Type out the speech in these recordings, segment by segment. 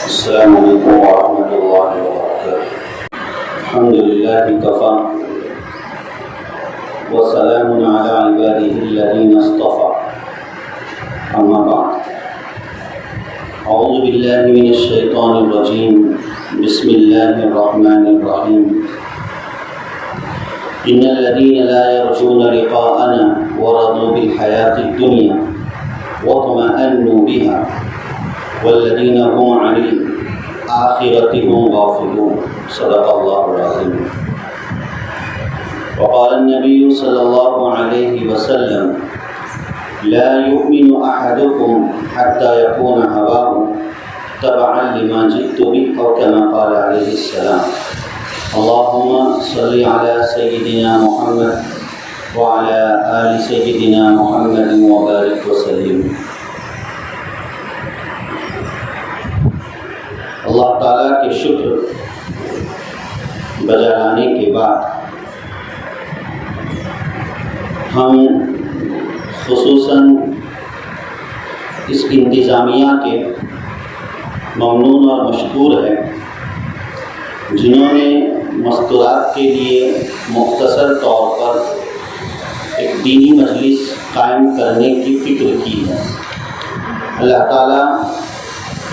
السلام علیکم ورحمۃ اللہ وبرکاتہ۔ الحمد للہ کفی وسلام علی عبادہ الذین اصطفی، اما بعد، اعوذ باللہ من الشیطان الرجیم، بسم اللہ الرحمن الرحیم۔ ان الذین لا یرجون لقاءنا ورضوا بالحیاة الدنیا واطمأنوا بها والذین هم عن الآخرة هم غافلون، صدق اللہ العظیم۔ وقال النبی صلی اللہ علیہ وسلم: لا يؤمن أحدكم حتى يكون هواه تبعا لما جئت به، أو كما قال عليه السلام۔ اللهم صل على سيدنا محمد وعلى آل سيدنا محمد وبارك وسلم۔ اللہ تعالیٰ کے شکر بجا لانے کے بعد ہم خصوصاً اس انتظامیہ کے ممنون اور مشکور ہیں جنہوں نے مستورات کے لیے مختصر طور پر ایک دینی مجلس قائم کرنے کی فکر کی ہے۔ اللہ تعالیٰ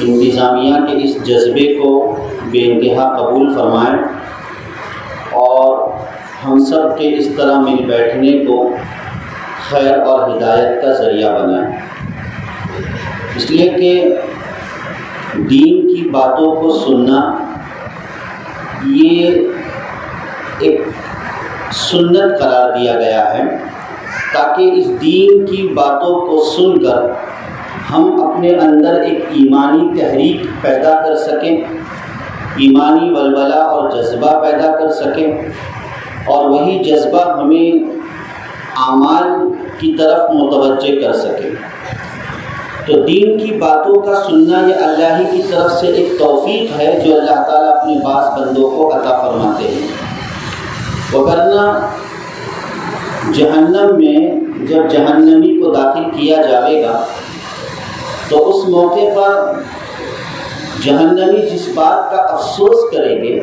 انتظامیہ کے اس جذبے کو بے انتہا قبول فرمائے اور ہم سب کے اس طرح مل بیٹھنے کو خیر اور ہدایت کا ذریعہ بنائے، اس لیے کہ دین کی باتوں کو سننا یہ ایک سنت قرار دیا گیا ہے، تاکہ اس دین کی باتوں کو سن کر ہم اپنے اندر ایک ایمانی تحریک پیدا کر سکیں، ایمانی ولولہ اور جذبہ پیدا کر سکیں، اور وہی جذبہ ہمیں اعمال کی طرف متوجہ کر سکے۔ تو دین کی باتوں کا سننا یہ اللہ ہی کی طرف سے ایک توفیق ہے جو اللہ تعالیٰ اپنے بعض بندوں کو عطا فرماتے ہیں، وگرنہ جہنم میں جب جہنمی کو داخل کیا جائے گا تو اس موقع پر جہنمی جس بات کا افسوس کریں گے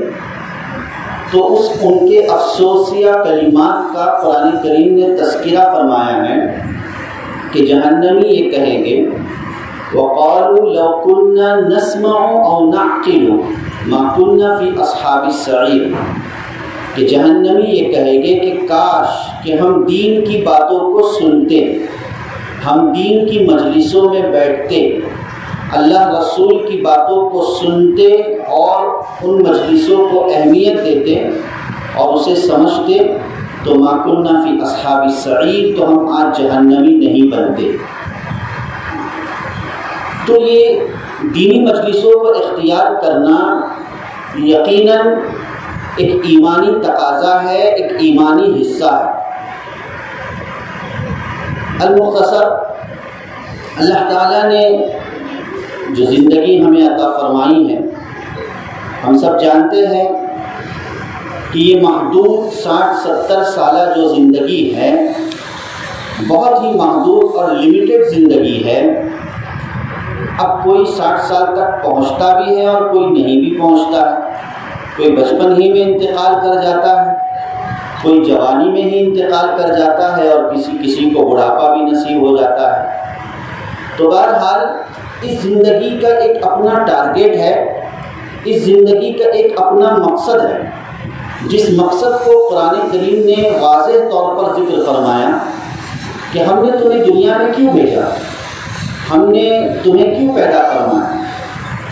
تو ان کے افسوسیہ کلمات کا قرآن کریم نے تذکرہ فرمایا ہے کہ جہنمی یہ کہیں گے: وَقَالُوا لَوْ كُنَّا نَسْمَعُ أَوْ نَعْقِلُ مَا كُنَّا فِي أَصْحَابِ السَّعِيرِ، کہ جہنمی یہ کہیں گے کہ کاش کہ ہم دین کی باتوں کو سنتے، ہم دین کی مجلسوں میں بیٹھتے، اللہ رسول کی باتوں کو سنتے اور ان مجلسوں کو اہمیت دیتے اور اسے سمجھتے، تو ما كنا فی اصحاب السعیر، تو ہم آج جہنمی نہیں بنتے۔ تو یہ دینی مجلسوں کو اختیار کرنا یقیناً ایک ایمانی تقاضا ہے، ایک ایمانی حصہ ہے۔ المختصر، اللہ تعالیٰ نے جو زندگی ہمیں عطا فرمائی ہے، ہم سب جانتے ہیں کہ یہ محدود 60-70 سالہ جو زندگی ہے بہت ہی محدود اور لمیٹڈ زندگی ہے۔ اب کوئی 60 سال تک پہنچتا بھی ہے اور کوئی نہیں بھی پہنچتا ہے، کوئی بچپن ہی میں انتقال کر جاتا ہے، کوئی جوانی میں ہی انتقال کر جاتا ہے، اور کسی کو بڑھاپا بھی نصیب ہو جاتا ہے۔ تو بہرحال اس زندگی کا ایک اپنا ٹارگیٹ ہے، اس زندگی کا ایک اپنا مقصد ہے، جس مقصد کو قرآن کریم نے واضح طور پر ذکر فرمایا کہ ہم نے تمہیں دنیا میں کیوں بھیجا، ہم نے تمہیں کیوں پیدا فرمایا۔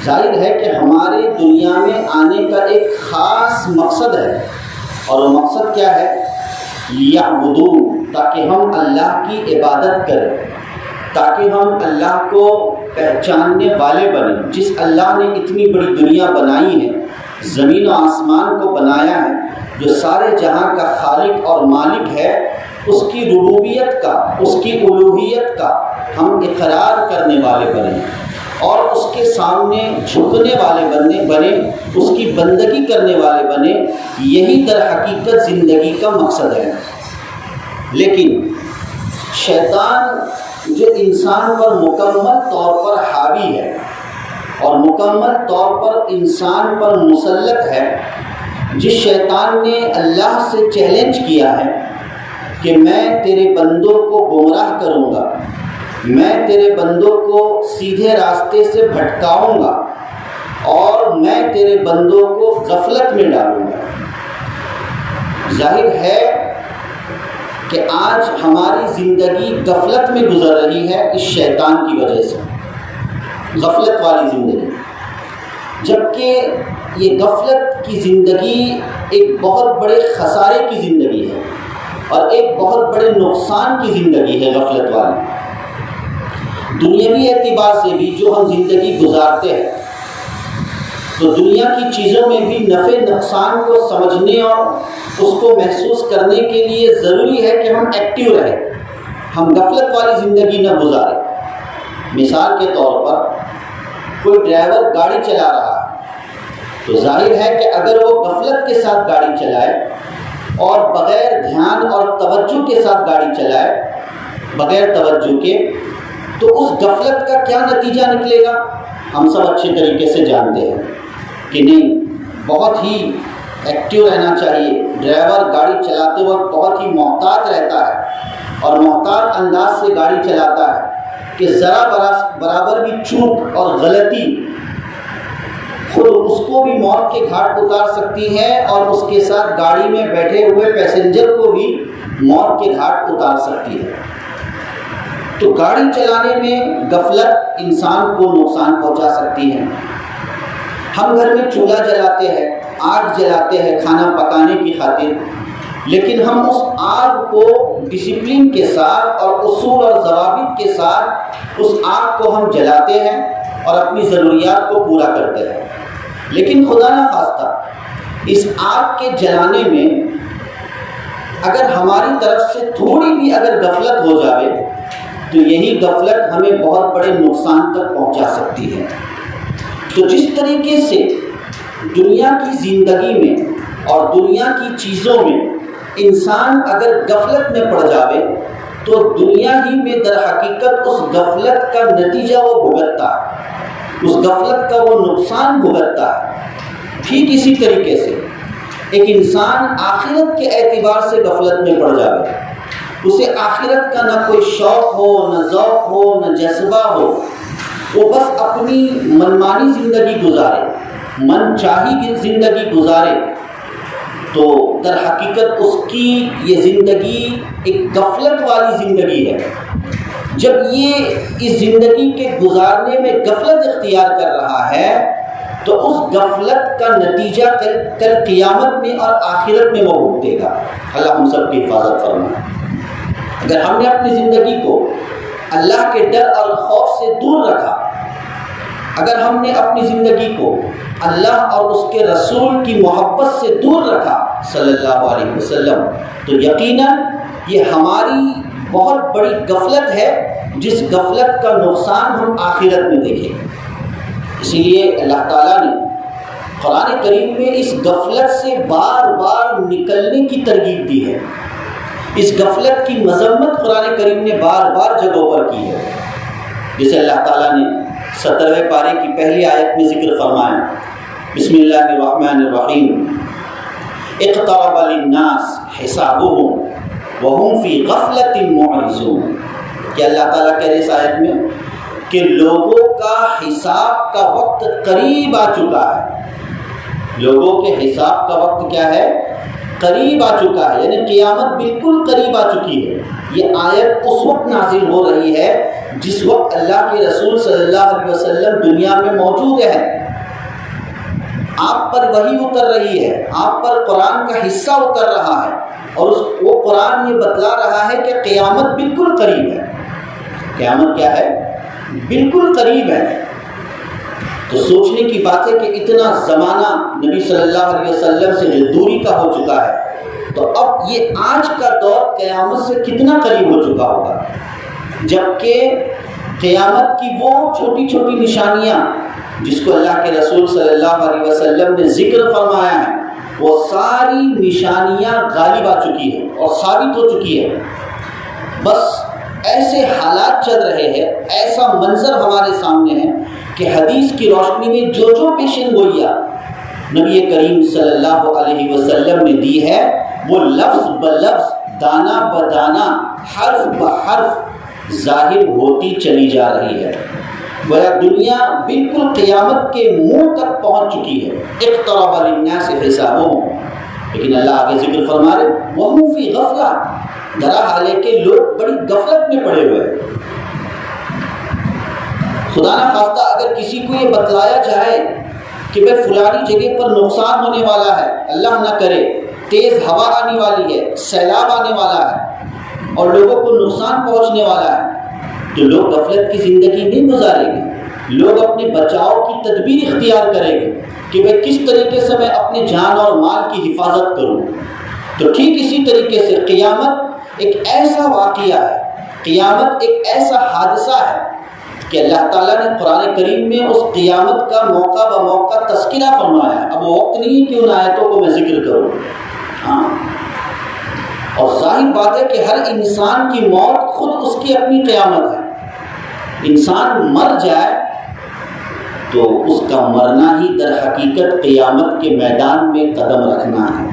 ظاہر ہے کہ ہمارے دنیا میں آنے کا ایک خاص مقصد ہے، اور وہ مقصد کیا ہے؟ لِيَعْبُدُونَ، تاکہ ہم اللہ کی عبادت کریں، تاکہ ہم اللہ کو پہچاننے والے بنیں۔ جس اللہ نے اتنی بڑی دنیا بنائی ہے، زمین و آسمان کو بنایا ہے، جو سارے جہاں کا خالق اور مالک ہے، اس کی ربوبیت کا، اس کی الوہیت کا ہم اقرار کرنے والے بنیں، اور اس کے سامنے جھکنے والے بنے، اس کی بندگی کرنے والے بنے۔ یہی در حقیقت زندگی کا مقصد ہے۔ لیکن شیطان جو انسان پر مکمل طور پر حاوی ہے، اور مکمل طور پر انسان پر مسلط ہے، جس شیطان نے اللہ سے چیلنج کیا ہے کہ میں تیرے بندوں کو گمراہ کروں گا، میں تیرے بندوں کو سیدھے راستے سے بھٹکاؤں گا اور میں تیرے بندوں کو غفلت میں ڈالوں گا۔ ظاہر ہے کہ آج ہماری زندگی غفلت میں گزر رہی ہے اس شیطان کی وجہ سے، غفلت والی زندگی، جبکہ یہ غفلت کی زندگی ایک بہت بڑے خسارے کی زندگی ہے اور ایک بہت بڑے نقصان کی زندگی ہے غفلت والی۔ دنیاوی اعتبار سے بھی جو ہم زندگی گزارتے ہیں تو دنیا کی چیزوں میں بھی نفع نقصان کو سمجھنے اور اس کو محسوس کرنے کے لیے ضروری ہے کہ ہم ایکٹیو رہیں، ہم غفلت والی زندگی نہ گزاریں۔ مثال کے طور پر کوئی ڈرائیور گاڑی چلا رہا ہے تو ظاہر ہے کہ اگر وہ غفلت کے ساتھ گاڑی چلائے اور بغیر دھیان اور توجہ کے ساتھ گاڑی چلائے، بغیر توجہ کے، تو اس غفلت کا کیا نتیجہ نکلے گا ہم سب اچھے طریقے سے جانتے ہیں کہ نہیں، بہت ہی ایکٹیو رہنا چاہیے۔ ڈرائیور گاڑی چلاتے وقت بہت ہی محتاط رہتا ہے اور محتاط انداز سے گاڑی چلاتا ہے کہ ذرا برابر بھی چوک اور غلطی خود اس کو بھی موت کے گھاٹ اتار سکتی ہے اور اس کے ساتھ گاڑی میں بیٹھے ہوئے پیسنجر کو بھی موت کے گھاٹ اتار سکتی ہے۔ تو گاڑی چلانے میں غفلت انسان کو نقصان پہنچا سکتی ہے۔ ہم گھر میں چولہا جلاتے ہیں، آگ جلاتے ہیں کھانا پکانے کی خاطر، لیکن ہم اس آگ کو ڈسپلن کے ساتھ اور اصول اور ضوابط کے ساتھ اس آگ کو ہم جلاتے ہیں اور اپنی ضروریات کو پورا کرتے ہیں، لیکن خدا نہ خواستہ اس آگ کے جلانے میں اگر ہماری طرف سے تھوڑی بھی اگر غفلت ہو جائے تو یہی غفلت ہمیں بہت بڑے نقصان تک پہنچا سکتی ہے۔ تو جس طریقے سے دنیا کی زندگی میں اور دنیا کی چیزوں میں انسان اگر غفلت میں پڑ جاوے تو دنیا ہی میں در حقیقت اس غفلت کا نتیجہ وہ بھگتتا ہے، اس غفلت کا وہ نقصان بھگتتا ہے۔ ٹھیک اسی طریقے سے ایک انسان آخرت کے اعتبار سے غفلت میں پڑ جاوے، اسے آخرت کا نہ کوئی شوق ہو، نہ ذوق ہو، نہ جذبہ ہو، وہ بس اپنی منمانی زندگی گزارے، من چاہی زندگی گزارے، تو در حقیقت اس کی یہ زندگی ایک غفلت والی زندگی ہے۔ جب یہ اس زندگی کے گزارنے میں غفلت اختیار کر رہا ہے تو اس غفلت کا نتیجہ کل قیامت میں اور آخرت میں وہ بھگتے گا۔ اللہ ہم سب کی حفاظت فرمائے۔ اگر ہم نے اپنی زندگی کو اللہ کے ڈر اور خوف سے دور رکھا، اگر ہم نے اپنی زندگی کو اللہ اور اس کے رسول کی محبت سے دور رکھا صلی اللہ علیہ وسلم، تو یقیناً یہ ہماری بہت بڑی غفلت ہے، جس غفلت کا نقصان ہم آخرت میں دیکھیں۔ اسی لیے اللہ تعالیٰ نے قرآن کریم میں اس غفلت سے بار بار نکلنے کی ترغیب دی ہے، اس غفلت کی مذمت قرآن کریم نے بار بار جگہوں پر کی ہے۔ جسے اللہ تعالیٰ نے 17ویں پارے کی پہلی آیت میں ذکر فرمایا، بسم اللہ الرحمن الرحیم، اقترب للناس حسابهم وهم فی غفلۃ معرضون، کہ اللہ تعالیٰ کہہ رہے اس آیت میں کہ لوگوں کا حساب کا وقت قریب آ چکا ہے۔ لوگوں کے حساب کا وقت کیا ہے؟ قریب آ چکا ہے، یعنی قیامت بالکل قریب آ چکی ہے۔ یہ آیت اس وقت نازل ہو رہی ہے جس وقت اللہ کے رسول صلی اللہ علیہ وسلم دنیا میں موجود ہے، آپ پر وحی اتر رہی ہے، آپ پر قرآن کا حصہ اتر رہا ہے، اور وہ قرآن یہ بتلا رہا ہے کہ قیامت بالکل قریب ہے۔ قیامت کیا ہے؟ بالکل قریب ہے۔ تو سوچنے کی بات ہے کہ اتنا زمانہ نبی صلی اللہ علیہ وسلم سے جو دوری کا ہو چکا ہے، تو اب یہ آج کا دور قیامت سے کتنا قریب ہو چکا ہوگا، جبکہ قیامت کی وہ چھوٹی چھوٹی نشانیاں جس کو اللہ کے رسول صلی اللہ علیہ وسلم نے ذکر فرمایا ہے، وہ ساری نشانیاں غالب آ چکی ہیں اور ثابت ہو چکی ہے۔ بس ایسے حالات چل رہے ہیں، ایسا منظر ہمارے سامنے ہے کہ حدیث کی روشنی میں جو جو پیشن گوئیاں نبی کریم صلی اللہ علیہ وسلم نے دی ہے وہ لفظ بلفظ، دانہ بدانہ، حرف بحرف ظاہر ہوتی چلی جا رہی ہے۔ گویا دنیا بالکل قیامت کے منہ تک پہنچ چکی ہے۔ اقترب للناس حسابهم، لیکن اللہ آگے ذکر فرما رہے وَهُمْ فِي غَفْلَةٍ، درا حال ہے کہ لوگ بڑی غفلت میں پڑے ہوئے ہیں۔ خدا نہ خواستہ اگر کسی کو یہ بتلایا جائے کہ بھائی فلانی جگہ پر نقصان ہونے والا ہے، اللہ نہ کرے تیز ہوا آنے والی ہے، سیلاب آنے والا ہے اور لوگوں کو نقصان پہنچنے والا ہے، تو لوگ غفلت کی زندگی نہیں گزاریں گے، لوگ اپنے بچاؤ کی تدبیر اختیار کریں گے کہ بھائی کس طریقے سے میں اپنے جان اور مال کی حفاظت کروں۔ تو ٹھیک اسی طریقے سے قیامت ایک ایسا واقعہ ہے، قیامت ایک ایسا حادثہ ہے کہ اللہ تعالیٰ نے قرآن کریم میں اس قیامت کا موقع بموقع تذکرہ فرمایا ہے۔ اب وہ وقت نہیں کہ ان آیتوں کو میں ذکر کروں، اور ظاہر بات ہے کہ ہر انسان کی موت خود اس کی اپنی قیامت ہے۔ انسان مر جائے تو اس کا مرنا ہی در حقیقت قیامت کے میدان میں قدم رکھنا ہے۔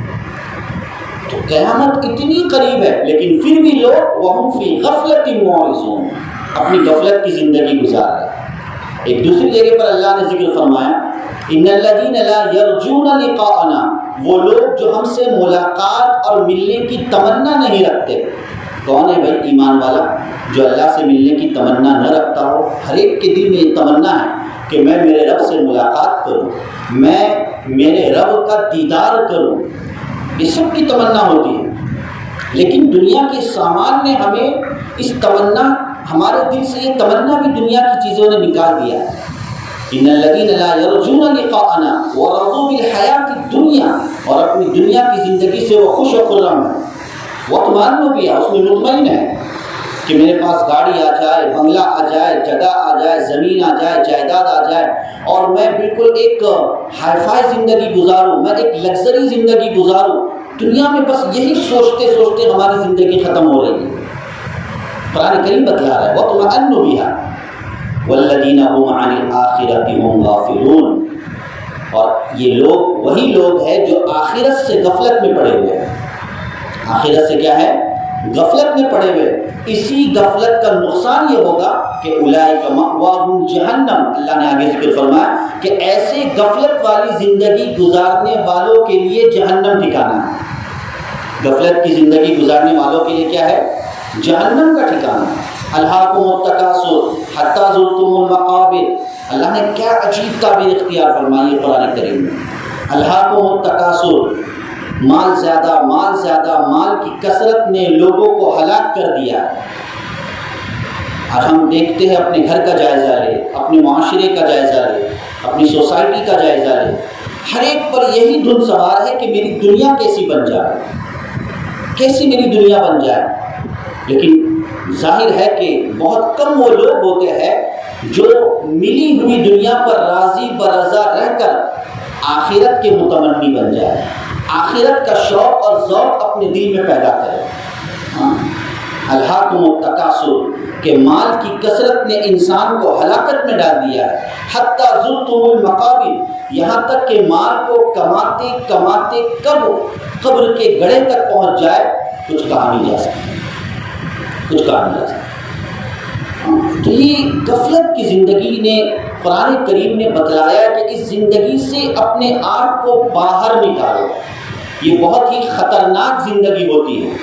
تو قیامت اتنی قریب ہے لیکن پھر بھی لوگ وَهُمْ فِي غَفْلَةٍ مُعْرِضُونَ، اپنی غفلت کی زندگی گزار رہے ہیں۔ ایک دوسری جگہ پر اللہ نے ذکر فرمایا ان الذین لا یرجون لقاءنا، وہ لوگ جو ہم سے ملاقات اور ملنے کی تمنا نہیں رکھتے۔ کون ہے بھائی ایمان والا جو اللہ سے ملنے کی تمنا نہ رکھتا ہو؟ ہر ایک کے دل میں یہ تمنا ہے کہ میں میرے رب سے ملاقات کروں، میں میرے رب کا دیدار کروں، یہ سب کی تمنا ہوتی ہے۔ لیکن دنیا کے سامان نے ہمیں اس تمنا، ہمارے دل سے یہ تمنا بھی دنیا کی چیزوں نے نکال دیا ہے۔ ان الذین لا یرجون لقاءنا ورضوا بالحیاۃ الدنیا، اور اپنی دنیا کی زندگی سے وہ خوش و خرم ہے، واطمئنوا بہا، اس میں مطمئن ہے کہ میرے پاس گاڑی آ جائے، بنگلہ آ جائے، جگہ آ جائے، زمین آ جائے، جائیداد آ جائے اور میں بالکل ایک ہائی فائی زندگی گزاروں، میں ایک لگژری زندگی گزاروں۔ دنیا میں بس یہی سوچتے سوچتے ہماری زندگی ختم ہو رہی ہے۔ قرآن کریم بتلا رہا ہے واطمئنوا بہا والذین هم عن الآخرۃ هم غافلون، اور یہ لوگ وہی لوگ ہیں جو آخرت سے غفلت میں پڑے ہوئے ہیں۔ آخرت سے کیا ہے؟ غفلت میں پڑے ہوئے۔ اسی غفلت کا نقصان یہ ہوگا کہ اولئک مأواہم جہنم، اللہ نے آگے ذکر فرمایا کہ ایسے غفلت والی زندگی گزارنے والوں کے لیے جہنم ٹھکانا ہے۔ غفلت کی زندگی گزارنے والوں کے لیے کیا ہے؟ جہنم کا ٹھکانہ۔ الہاکم التکاثر حتی زرتم المقابر، اللہ نے کیا عجیب تعبیر اختیار فرمائی ہے قرآن کریم میں۔ الہاکم التکاثر، مال زیادہ، مال زیادہ، مال کی کثرت نے لوگوں کو ہلاک کر دیا۔ اور ہم دیکھتے ہیں، اپنے گھر کا جائزہ لے، اپنے معاشرے کا جائزہ لے، اپنی سوسائٹی کا جائزہ لے، ہر ایک پر یہی دھن سوار ہے کہ میری دنیا کیسی بن جائے، کیسی میری دنیا بن جائے۔ لیکن ظاہر ہے کہ بہت کم وہ لوگ ہوتے ہیں جو ملی ہوئی دنیا پر راضی برضا رہ کر آخرت کے متمنی بن جائے، آخرت کا شوق اور ذوق اپنے دل میں پیدا کرے۔ الہاکم التکاثر کہ مال کی کثرت نے انسان کو ہلاکت میں ڈال دیا ہے۔ حتی زرتم المقابر، یہاں تک کہ مال کو کماتے کماتے کب قبر کے گڑھے تک پہنچ جائے کچھ کہا نہیں جا سکتا، کچھ کہا نہیں جا سکتا۔ تو یہ غفلت کی زندگی نے قرآن کریم نے بتلایا کہ اس زندگی سے اپنے آپ کو باہر نکالو۔ یہ بہت ہی خطرناک زندگی ہوتی ہے۔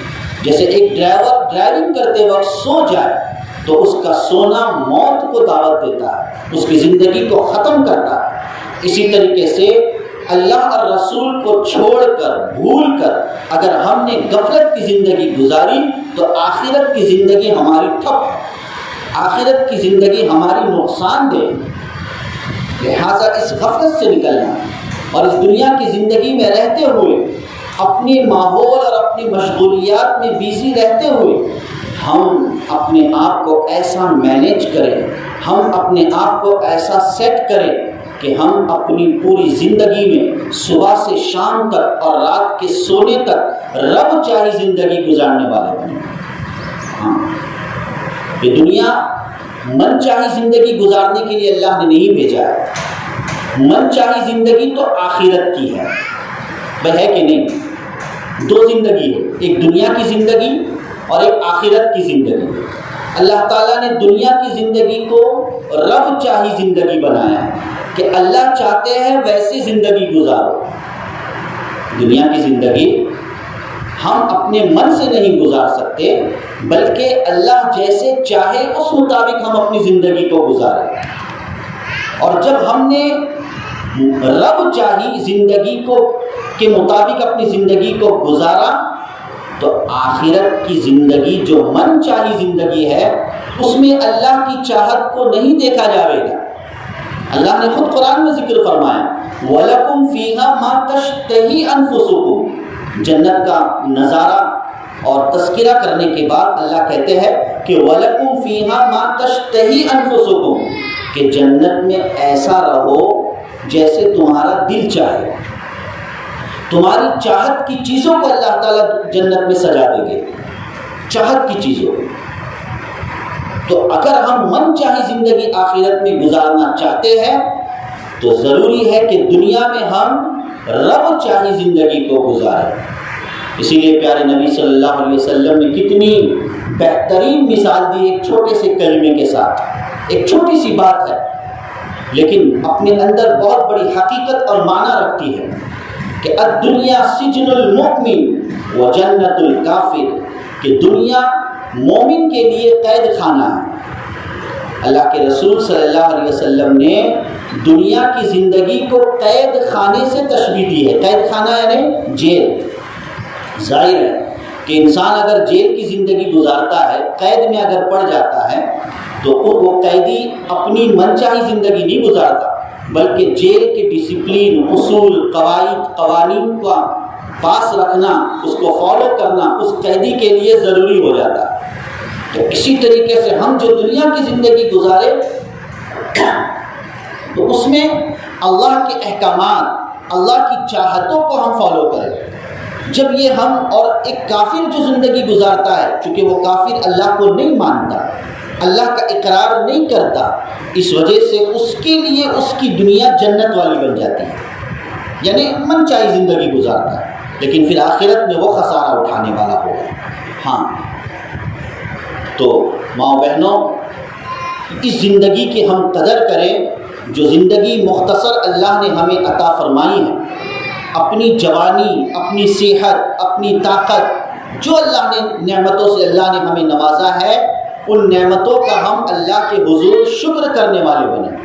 جیسے ایک ڈرائیور ڈرائیونگ کرتے وقت سو جائے تو اس کا سونا موت کو دعوت دیتا ہے، اس کی زندگی کو ختم کرتا ہے۔ اسی طریقے سے اللہ اور رسول کو چھوڑ کر، بھول کر اگر ہم نے غفلت کی زندگی گزاری تو آخرت کی زندگی ہماری ٹھپ، آخرت کی زندگی ہماری نقصان دہ۔ لہٰذا اس غفلت سے نکلنا اور اس دنیا کی زندگی میں رہتے ہوئے اپنے ماحول اور اپنی مشغولیات میں بیزی رہتے ہوئے ہم اپنے آپ کو ایسا مینیج کریں، ہم اپنے آپ کو ایسا سیٹ کریں کہ ہم اپنی پوری زندگی میں صبح سے شام تک اور رات کے سونے تک رب چاہی زندگی گزارنے والے بنیں۔ یہ دنیا من چاہی زندگی گزارنے کے لیے اللہ نے نہیں بھیجا ہے۔ من چاہی زندگی تو آخرت کی ہے، بھائی ہے کہ نہیں؟ دو زندگی ہے، ایک دنیا کی زندگی اور ایک آخرت کی زندگی۔ اللہ تعالیٰ نے دنیا کی زندگی کو رب چاہی زندگی بنایا ہے کہ اللہ چاہتے ہیں ویسی زندگی گزارو۔ دنیا کی زندگی ہم اپنے من سے نہیں گزار سکتے، بلکہ اللہ جیسے چاہے اس مطابق ہم اپنی زندگی کو گزاریں۔ اور جب ہم نے رب چاہی زندگی کو کے مطابق اپنی زندگی کو گزارا تو آخرت کی زندگی جو من چاہی زندگی ہے اس میں اللہ کی چاہت کو نہیں دیکھا جائے گا۔ اللہ نے خود قرآن میں ذکر فرمایا وَلَكُمْ فِيهَا مَا تَشْتَهِي أَنفُسُكُمْ۔ جنت کا نظارہ اور تذکرہ کرنے کے بعد اللہ کہتے ہیں کہ وَلَكُمْ فِيهَا مَا تَشْتَهِي أَنفُسُكُمْ، کہ جنت میں ایسا رہو جیسے تمہارا دل چاہے۔ تمہاری چاہت کی چیزوں کو اللہ تعالیٰ جنت میں سجا دیں گے، چاہت کی چیزوں۔ تو اگر ہم من چاہی زندگی آخرت میں گزارنا چاہتے ہیں تو ضروری ہے کہ دنیا میں ہم رب چاہی زندگی کو گزاریں۔ اسی لیے پیارے نبی صلی اللہ علیہ وسلم نے کتنی بہترین مثال دی ایک چھوٹے سے کلمے کے ساتھ۔ ایک چھوٹی سی بات ہے لیکن اپنے اندر بہت بڑی حقیقت اور معنی رکھتی ہے کہ الدنیا سجن المؤمن و جنت الکافر، کہ دنیا مومن کے لیے قید خانہ ہے۔ اللہ کے رسول صلی اللہ علیہ وسلم نے دنیا کی زندگی کو قید خانے سے تشبیہ دی ہے۔ قید خانہ یعنی جیل۔ ظاہر ہے کہ انسان اگر جیل کی زندگی گزارتا ہے، قید میں اگر پڑ جاتا ہے تو وہ قیدی اپنی من چاہی زندگی نہیں گزارتا، بلکہ جیل کے ڈسپلین، اصول، قواعد، قوانین کا پاس رکھنا، اس کو فالو کرنا اس قیدی کے لیے ضروری ہو جاتا ہے۔ تو اسی طریقے سے ہم جو دنیا کی زندگی گزارے تو اس میں اللہ کے احکامات، اللہ کی چاہتوں کو ہم فالو کریں۔ جب یہ ہم اور ایک کافر جو زندگی گزارتا ہے، چونکہ وہ کافر اللہ کو نہیں مانتا، اللہ کا اقرار نہیں کرتا، اس وجہ سے اس کے لیے اس کی دنیا جنت والی بن جاتی ہے، یعنی من چاہی زندگی گزارتا ہے، لیکن پھر آخرت میں وہ خسارہ اٹھانے والا ہوگا۔ ہاں، تو ماں بہنوں، اس زندگی کی ہم قدر کریں جو زندگی مختصر اللہ نے ہمیں عطا فرمائی ہے۔ اپنی جوانی، اپنی صحت، اپنی طاقت، جو اللہ نے نعمتوں سے اللہ نے ہمیں نوازا ہے، ان نعمتوں کا ہم اللہ کے حضور شکر کرنے والے بنیں،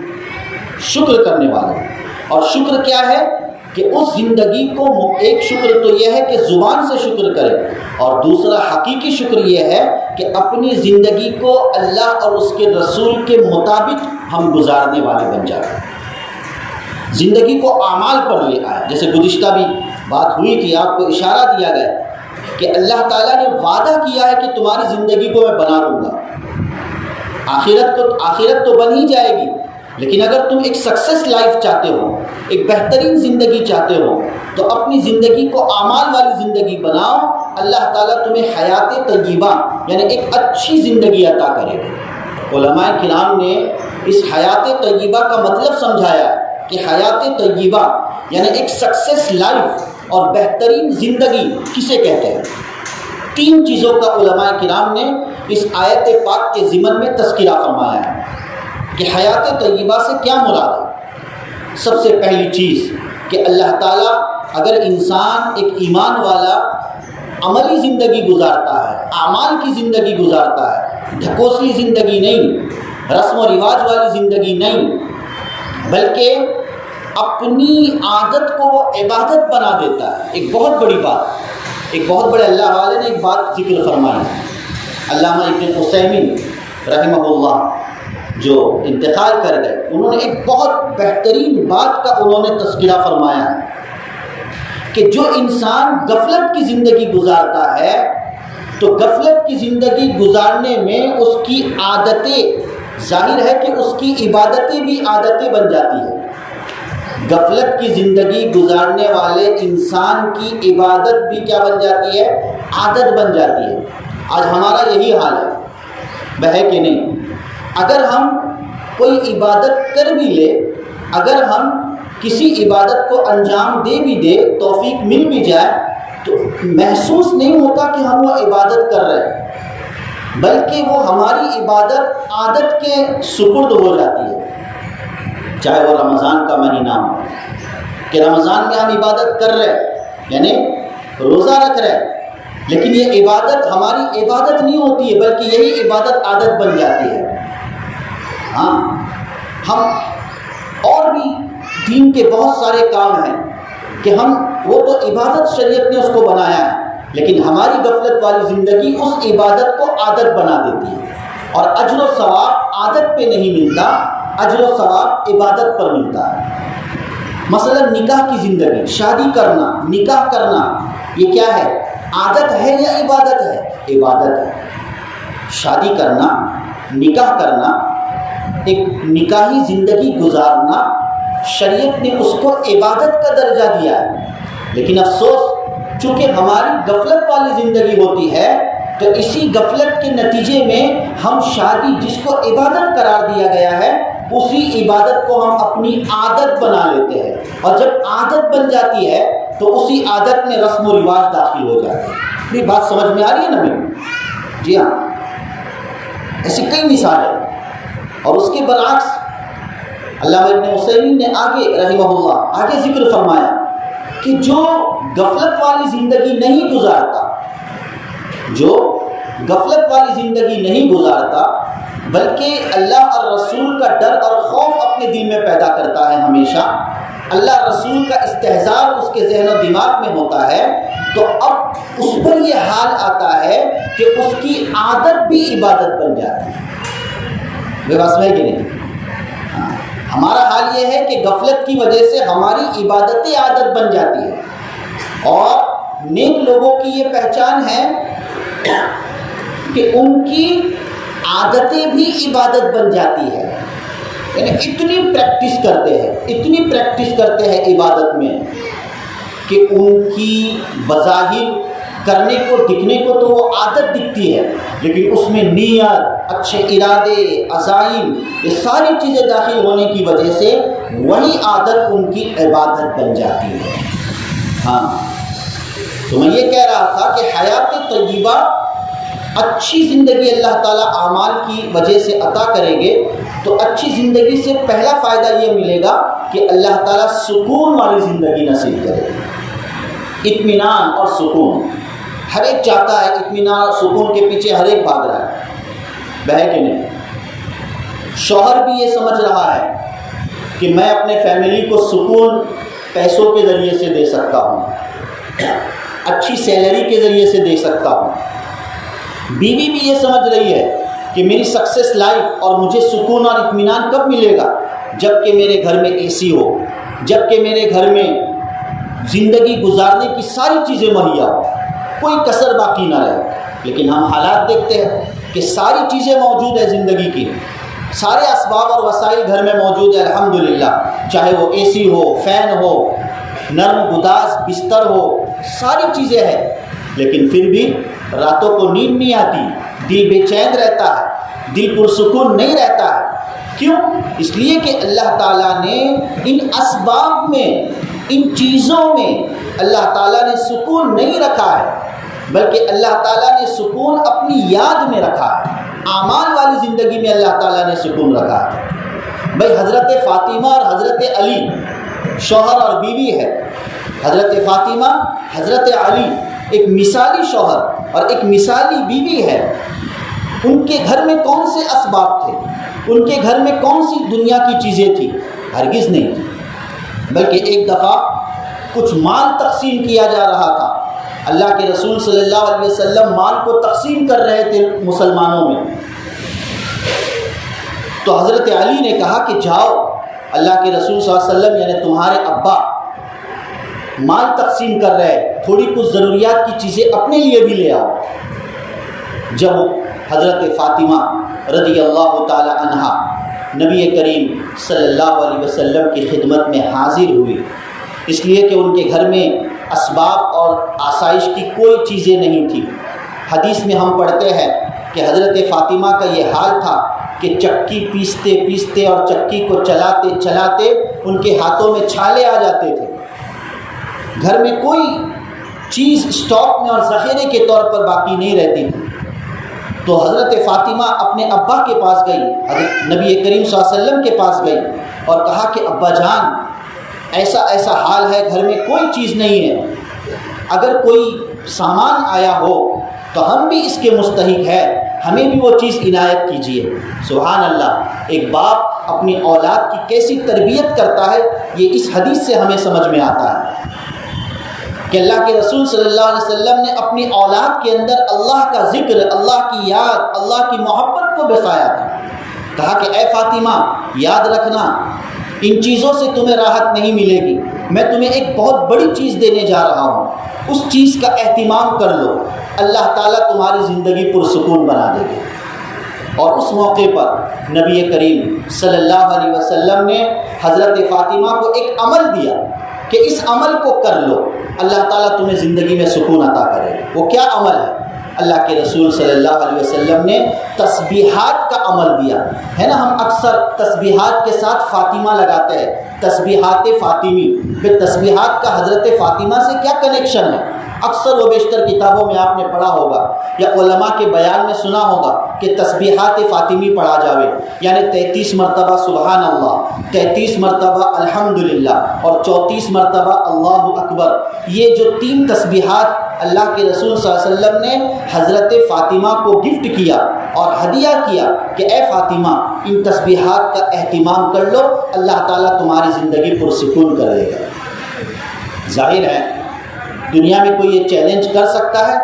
شکر کرنے والے۔ اور شکر کیا ہے کہ اس زندگی کو، ایک شکر تو یہ ہے کہ زبان سے شکر کریں، اور دوسرا حقیقی شکر یہ ہے کہ اپنی زندگی کو اللہ اور اس کے رسول کے مطابق ہم گزارنے والے بن جائیں، زندگی کو اعمال پر لے آئے۔ جیسے گزشتہ بھی بات ہوئی تھی، آپ کو اشارہ دیا گیا کہ اللہ تعالیٰ نے وعدہ کیا ہے کہ تمہاری زندگی کو میں بنا لوں گا۔ آخرت تو بن ہی جائے گی، لیکن اگر تم ایک سکسیس لائف چاہتے ہو، ایک بہترین زندگی چاہتے ہو، تو اپنی زندگی کو اعمال والی زندگی بناؤ، اللہ تعالیٰ تمہیں حیات طیبہ یعنی ایک اچھی زندگی عطا کرے گا۔ علماء کرام نے اس حیات طیبہ کا مطلب سمجھایا کہ حیات طیبہ یعنی ایک سکسیس لائف اور بہترین زندگی کسے کہتے ہیں۔ تین چیزوں کا علماء کرام نے اس آیت پاک کے ضمن میں تذکرہ فرمایا ہے کہ حیات طیبہ سے کیا مراد ہے۔ سب سے پہلی چیز کہ اللہ تعالیٰ اگر انسان ایک ایمان والا عملی زندگی گزارتا ہے، اعمال کی زندگی گزارتا ہے، ڈھکوسلی زندگی نہیں، رسم و رواج والی زندگی نہیں، بلکہ اپنی عادت کو وہ عبادت بنا دیتا ہے۔ ایک بہت بڑی بات، ایک بہت بڑے اللہ والے نے ایک بات ذکر فرمائی ہے، علامہ ابن عثیمین رحمہ اللہ جو انتقال کر گئے، انہوں نے ایک بہت بہترین بات کا انہوں نے تذکرہ فرمایا ہے کہ جو انسان غفلت کی زندگی گزارتا ہے تو غفلت کی زندگی گزارنے میں اس کی عادتیں، ظاہر ہے کہ اس کی عبادتیں بھی عادتیں بن جاتی ہیں۔ غفلت کی زندگی گزارنے والے انسان کی عبادت بھی کیا بن جاتی ہے؟ عادت بن جاتی ہے۔ آج ہمارا یہی حال ہے ہے کہ نہیں؟ اگر ہم کوئی عبادت کر بھی لے، اگر ہم کسی عبادت کو انجام دے بھی دے، توفیق مل بھی جائے، تو محسوس نہیں ہوتا کہ ہم وہ عبادت کر رہے ہیں، بلکہ وہ ہماری عبادت عادت کے سپرد ہو جاتی ہے۔ چاہے وہ رمضان کا مہینہ ہو کہ رمضان میں ہم عبادت کر رہے ہیں، یعنی روزہ رکھ رہے ہیں، لیکن یہ عبادت ہماری عبادت نہیں ہوتی ہے، بلکہ یہی عبادت عادت بن جاتی ہے۔ ہاں، ہم اور بھی دین کے بہت سارے کام ہیں کہ وہ تو عبادت شریعت نے اس کو بنایا ہے، لیکن ہماری غفلت والی زندگی اس عبادت کو عادت بنا دیتی ہے، اور اجر و ثواب عادت پہ نہیں ملتا، اجر و ثواب عبادت پر ملتا ہے۔ مثلا نکاح کی زندگی، شادی کرنا، نکاح کرنا، یہ کیا ہے؟ عادت ہے یا عبادت ہے؟ عبادت ہے۔ شادی کرنا، نکاح کرنا، ایک نکاحی زندگی گزارنا، شریعت نے اس کو عبادت کا درجہ دیا ہے، لیکن افسوس چونکہ ہماری غفلت والی زندگی ہوتی ہے، تو اسی غفلت کے نتیجے میں ہم شادی جس کو عبادت قرار دیا گیا ہے، اسی عبادت کو ہم اپنی عادت بنا لیتے ہیں، اور جب عادت بن جاتی ہے تو اسی عادت میں رسم و رواج داخل ہو جاتے ہیں۔ یہ بات سمجھ میں آ رہی ہے نا میری؟ جی ہاں، ایسی کئی مثالیں۔ اور اس کے برعکس علامہ ابن عثیمین نے آگے رحمہ اللہ آگے ذکر فرمایا کہ جو غفلت والی زندگی نہیں گزارتا، جو غفلت والی زندگی نہیں گزارتا، بلکہ اللہ اور رسول کا ڈر اور خوف اپنے دل میں پیدا کرتا ہے ہمیشہ، اللہ رسول کا استحضار اس کے ذہن و دماغ میں ہوتا ہے، تو اب اس پر یہ حال آتا ہے کہ اس کی عادت بھی عبادت بن جاتی ہے۔ میرے پاس میں کہ نہیں؟ ہمارا حال یہ ہے کہ غفلت کی وجہ سے ہماری عبادتیں عادت بن جاتی ہے، اور نیک لوگوں کی یہ پہچان ہے کہ ان کی عادتیں بھی عبادت بن جاتی ہے، یعنی اتنی پریکٹس کرتے ہیں، اتنی پریکٹس کرتے ہیں عبادت میں کہ ان کی بظاہر کرنے کو، دکھنے کو تو وہ عادت دکھتی ہے، لیکن اس میں نیت، اچھے ارادے، عزائم، یہ ساری چیزیں داخل ہونے کی وجہ سے وہی عادت ان کی عبادت بن جاتی ہے۔ ہاں، تو میں یہ کہہ رہا تھا کہ حیات طیبہ، اچھی زندگی اللہ تعالیٰ اعمال کی وجہ سے عطا کریں گے، تو اچھی زندگی سے پہلا فائدہ یہ ملے گا کہ اللہ تعالیٰ سکون والی زندگی نصیب کرے گی، اطمینان اور سکون۔ ہر ایک چاہتا ہے اطمینان اور سکون کے پیچھے ہر ایک بھاگ رہا ہے کہ نہیں؟ شوہر بھی یہ سمجھ رہا ہے کہ میں اپنے فیملی کو سکون پیسوں کے ذریعے سے دے سکتا ہوں، اچھی سیلری کے ذریعے سے دے سکتا ہوں۔ بیوی بھی یہ سمجھ رہی ہے کہ میری سکسیس لائف اور مجھے سکون اور اطمینان کب ملے گا؟ جب کہ میرے گھر میں اے سی ہو، جب کہ میرے گھر میں زندگی گزارنے کی ساری چیزیں مہیا ہو، کوئی کسر باقی نہ رہے۔ لیکن ہم حالات دیکھتے ہیں کہ ساری چیزیں موجود ہیں زندگی کی، سارے اسباب اور وسائل گھر میں موجود ہے الحمدللہ، چاہے وہ اے سی ہو، فین ہو، نرم گداز بستر ہو، ساری چیزیں ہیں، لیکن پھر بھی راتوں کو نیند نہیں آتی، دل بے چین رہتا ہے، دل پرسکون نہیں رہتا ہے۔ کیوں؟ اس لیے کہ اللہ تعالیٰ نے ان اسباب میں، ان چیزوں میں اللہ تعالیٰ نے سکون نہیں رکھا ہے، بلکہ اللہ تعالیٰ نے سکون اپنی یاد میں رکھا ہے، اعمال والی زندگی میں اللہ تعالیٰ نے سکون رکھا ہے۔ بھائی حضرت فاطمہ اور حضرت علی شوہر اور بیوی ہے، حضرت فاطمہ، حضرت علی ایک مثالی شوہر اور ایک مثالی بیوی ہے۔ ان کے گھر میں کون سے اسباب تھے؟ ان کے گھر میں کون سی دنیا کی چیزیں تھیں؟ ہرگز نہیں تھی، بلکہ ایک دفعہ کچھ مال تقسیم کیا جا رہا تھا، اللہ کے رسول صلی اللہ علیہ وسلم مال کو تقسیم کر رہے تھے مسلمانوں میں، تو حضرت علی نے کہا کہ جاؤ، اللہ کے رسول صلی اللہ علیہ وسلم یعنی تمہارے ابا مال تقسیم کر رہے، تھوڑی کچھ ضروریات کی چیزیں اپنے لیے بھی لے آؤ۔ جب حضرت فاطمہ رضی اللہ تعالی عنہا نبی کریم صلی اللہ علیہ وسلم کی خدمت میں حاضر ہوئی، اس لیے کہ ان کے گھر میں اسباب اور آسائش کی کوئی چیزیں نہیں تھی۔ حدیث میں ہم پڑھتے ہیں کہ حضرت فاطمہ کا یہ حال تھا کہ چکی پیستے پیستے اور چکی کو چلاتے چلاتے ان کے ہاتھوں میں چھالے آ جاتے تھے، گھر میں کوئی چیز اسٹاک میں اور ذخیرے کے طور پر باقی نہیں رہتی تھی۔ تو حضرت فاطمہ اپنے ابا کے پاس گئی، حضرت نبی کریم صلی اللہ علیہ وسلم کے پاس گئی اور کہا کہ ابا جان ایسا ایسا حال ہے، گھر میں کوئی چیز نہیں ہے، اگر کوئی سامان آیا ہو تو ہم بھی اس کے مستحق ہے، ہمیں بھی وہ چیز عنایت کیجیے۔ سبحان اللہ، ایک باپ اپنی اولاد کی کیسی تربیت کرتا ہے یہ اس حدیث سے ہمیں سمجھ میں آتا ہے کہ اللہ کے رسول صلی اللہ علیہ وسلم نے اپنی اولاد کے اندر اللہ کا ذکر، اللہ کی یاد، اللہ کی محبت کو بسایا تھا۔ کہا کہ اے فاطمہ یاد رکھنا ان چیزوں سے تمہیں راحت نہیں ملے گی، میں تمہیں ایک بہت بڑی چیز دینے جا رہا ہوں، اس چیز کا اہتمام کر لو، اللہ تعالیٰ تمہاری زندگی پرسکون بنا دے گے۔ اور اس موقع پر نبی کریم صلی اللہ علیہ وسلم نے حضرت فاطمہ کو ایک عمل دیا کہ اس عمل کو کر لو، اللہ تعالیٰ تمہیں زندگی میں سکون عطا کرے گا۔ وہ کیا عمل ہے؟ اللہ کے رسول صلی اللہ علیہ وسلم نے تسبیحات کا عمل دیا ہے نا۔ ہم اکثر تسبیحات کے ساتھ فاطمہ لگاتے ہیں، تسبیحات فاطمی، پھر تسبیحات کا حضرت فاطمہ سے کیا کنیکشن ہے؟ اکثر و بیشتر کتابوں میں آپ نے پڑھا ہوگا یا علماء کے بیان میں سنا ہوگا کہ تسبیحات فاطمی پڑھا جاوے، یعنی 33 مرتبہ سبحان اللہ، 33 مرتبہ الحمدللہ اور 34 مرتبہ اللہ اکبر۔ یہ جو 3 تسبیحات اللہ کے رسول صلی اللہ علیہ وسلم نے حضرت فاطمہ کو گفٹ کیا اور ہدیہ کیا کہ اے فاطمہ ان تسبیحات کا اہتمام کر لو، اللہ تعالیٰ تمہاری زندگی پرسکون کر دے گا۔ ظاہر ہے دنیا میں کوئی یہ چیلنج کر سکتا ہے؟